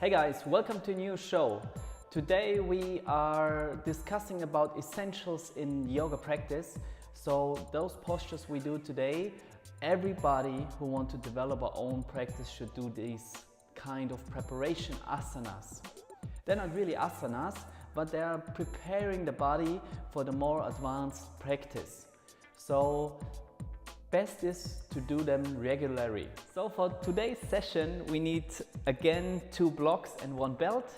Hey guys, welcome to a new show. Today we are discussing about essentials in yoga practice. So those postures we do today, everybody who wants to develop our own practice should do these kind of preparation asanas. They're not really asanas, but they are preparing the body for the more advanced practice. So best is to do them regularly. So for today's session we need again 2 blocks and 1 belt,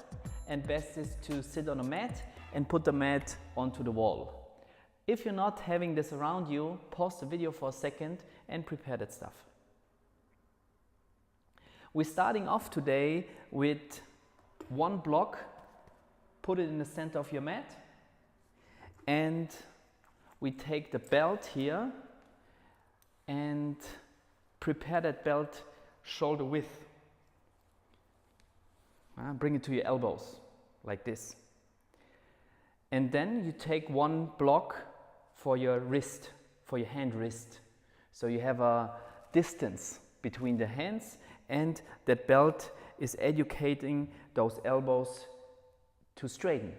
and best is to sit on a mat and put the mat onto the wall. If you're not having this around you, pause the video for a second and prepare that stuff. We're starting off today with 1 block, put it in the center of your mat, and we take the belt here and prepare that belt shoulder width. Bring it to your elbows, like this. And then you take 1 block for your wrist, for your hand wrist. So you have a distance between the hands, and that belt is educating those elbows to straighten.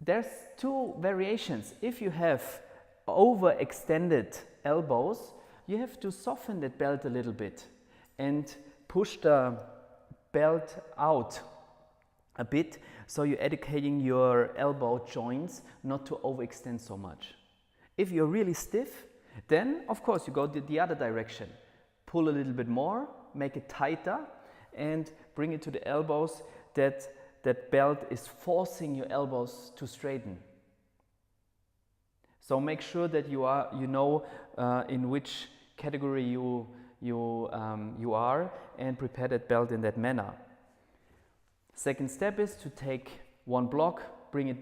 There's 2 variations. If you have overextended elbows, you have to soften that belt a little bit and push the belt out a bit, so you're educating your elbow joints not to overextend so much. If you're really stiff, then of course you go the other direction. Pull a little bit more, make it tighter, and bring it to the elbows that belt is forcing your elbows to straighten. So make sure that you know in which category you are, and prepare that belt in that manner. Second step is to take 1 block, bring it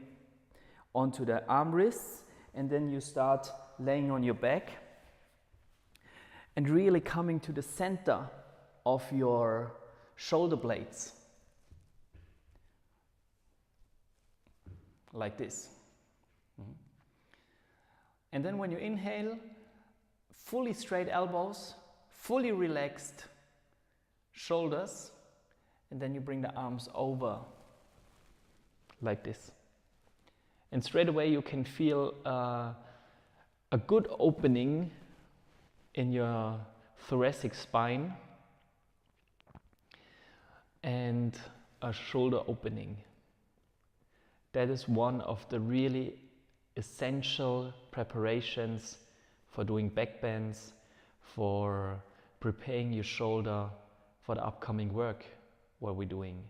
onto the armrests, and then you start laying on your back and really coming to the center of your shoulder blades, like this. And then when you inhale, fully straight elbows, fully relaxed shoulders, and then you bring the arms over like this. And straight away you can feel a good opening in your thoracic spine and a shoulder opening. That is one of the really essential preparations for doing back bends, for preparing your shoulder for the upcoming work what we're doing.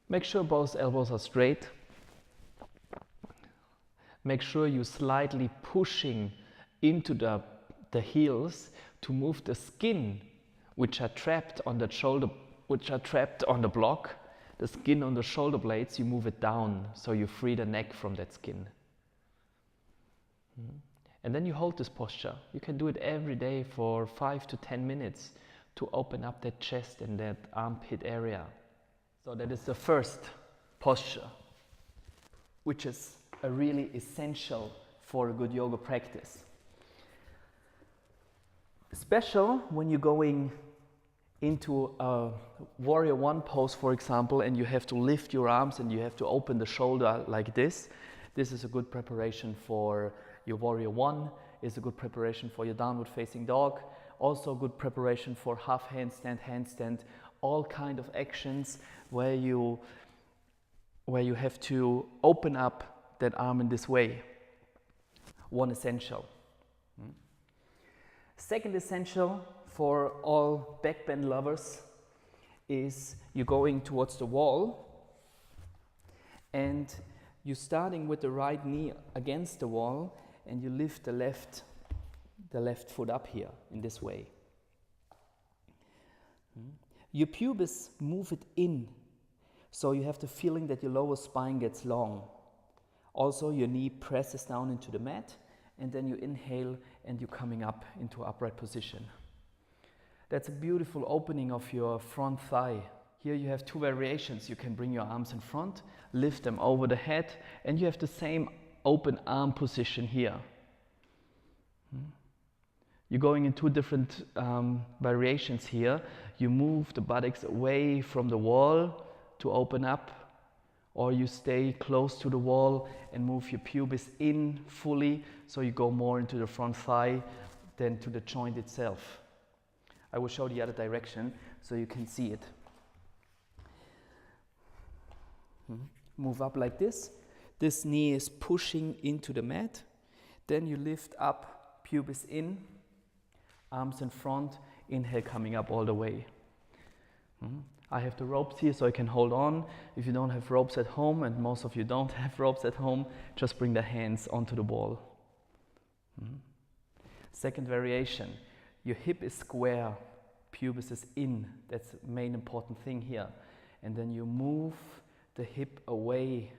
Make sure both elbows are straight. Make sure you're slightly pushing into the heels to move the skin which are trapped on the shoulder, which are trapped on the block. The skin on the shoulder blades, you move it down so you free the neck from that skin. And then you hold this posture. You can do it every day for 5 to 10 minutes to open up that chest and that armpit area. So that is the first posture, which is a really essential for a good yoga practice. Special when you're going into a warrior 1 pose, for example, and you have to lift your arms and you have to open the shoulder like this. This is a good preparation for your warrior 1, is a good preparation for your downward facing dog, also good preparation for half handstand, all kind of actions where you have to open up that arm in this way. 1 essential. Second essential for all back bend lovers is you're going towards the wall and you're starting with the right knee against the wall, and you lift the left foot up here in this way. Your pubis, move it in, so you have the feeling that your lower spine gets long. Also your knee presses down into the mat, and then you inhale and you're coming up into upright position. That's a beautiful opening of your front thigh. Here you have 2 variations. You can bring your arms in front, lift them over the head, and you have the same open arm position here. You're going in two different variations here. You move the buttocks away from the wall to open up, or you stay close to the wall and move your pubis in fully, so you go more into the front thigh than to the joint itself. I will show the other direction so you can see it. Move up like this. This knee is pushing into the mat. Then you lift up, pubis in, arms in front, inhale coming up all the way. I have the ropes here so I can hold on. If you don't have ropes at home, and most of you don't have ropes at home, just bring the hands onto the wall. Second variation, your hip is square, pubis is in. That's the main important thing here. And then you move the hip away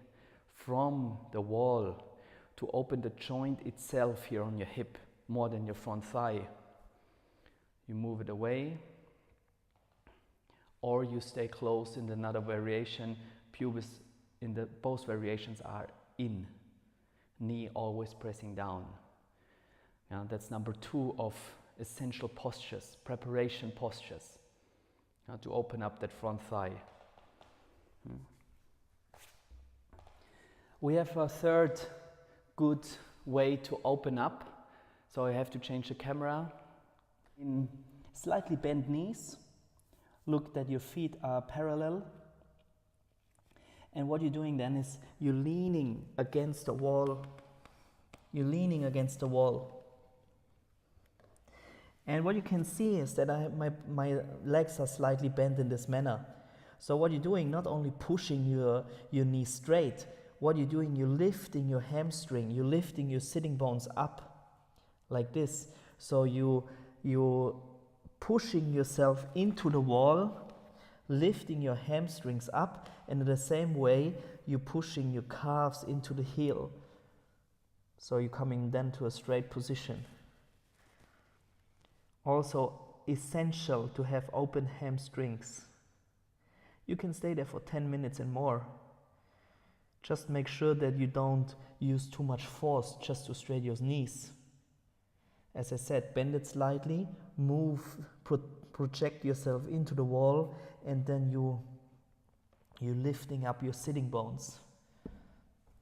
from the wall to open the joint itself here on your hip, more than your front thigh. You move it away, or you stay close in another variation. Pubis in both variations are in, knee always pressing down. That's number 2 of essential postures, preparation postures, to open up that front thigh. We have a third good way to open up. So I have to change the camera. In slightly bent knees, look that your feet are parallel. And what you're doing then is you're leaning against the wall. You're leaning against the wall. And what you can see is that my legs are slightly bent in this manner. So what you're doing, not only pushing your knee straight, what you're doing, you're lifting your hamstring, you're lifting your sitting bones up like this. So you're pushing yourself into the wall, lifting your hamstrings up, and in the same way, you're pushing your calves into the heel. So you're coming then to a straight position. Also essential to have open hamstrings. You can stay there for 10 minutes and more. Just make sure that you don't use too much force just to straighten your knees. As I said, bend it slightly, move, project yourself into the wall, and then you're lifting up your sitting bones.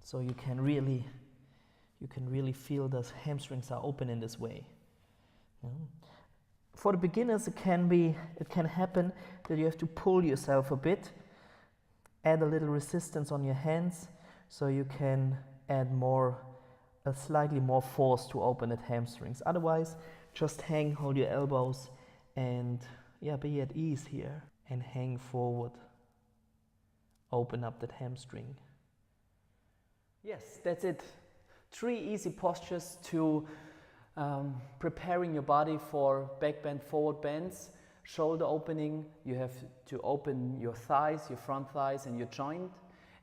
So you can really feel the hamstrings are open in this way. For the beginners, it can happen that you have to pull yourself a bit, add a little resistance on your hands, so you can add a slightly more force to open that hamstrings. Otherwise, just hold your elbows, and be at ease here, and hang forward. Open up that hamstring. Yes, that's it. 3 easy postures to preparing your body for back bend, forward bends. Shoulder opening, you have to open your thighs, your front thighs and your joint,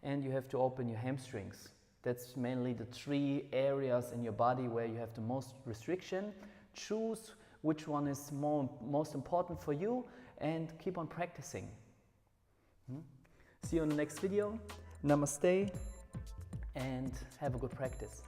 and you have to open your hamstrings. That's mainly the 3 areas in your body where you have the most restriction. Choose which one is most important for you and keep on practicing. See you in the next video. Namaste and have a good practice.